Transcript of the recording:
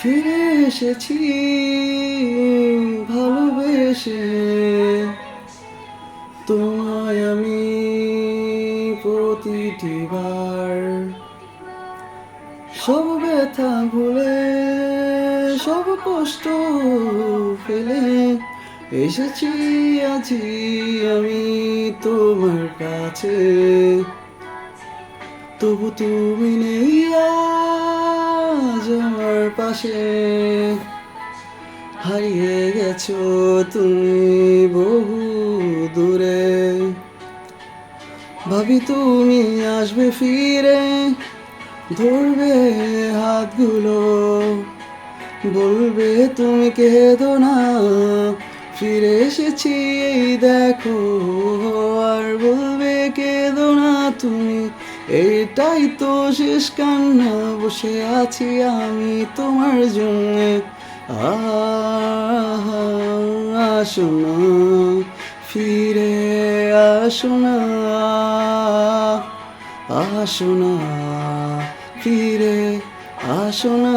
ফিরে এসেছি ভালোবেসে, তোমায় আমি প্রতিটি বার সব ব্যথা ভুলে, সব কষ্ট ফেলে এসেছি আছি আমি তোমার কাছে। তবু তুমি নেই আজ আমার পাশে, হারিয়ে গেছো তুমি বহু দূরে। ভাবি তুমি আসবে ফিরে, ধরবে হাতগুলো, বলবে তুমি কেঁদো না, ফিরে এসেছি এই দেখো। আর বলবে কেঁদো না তুমি, এটাই তো শেষ কান্না, বসে আছি আমি তোমার জন্যে। আসো না, ফিরে আসো না, আসো না, ফিরে আসো না।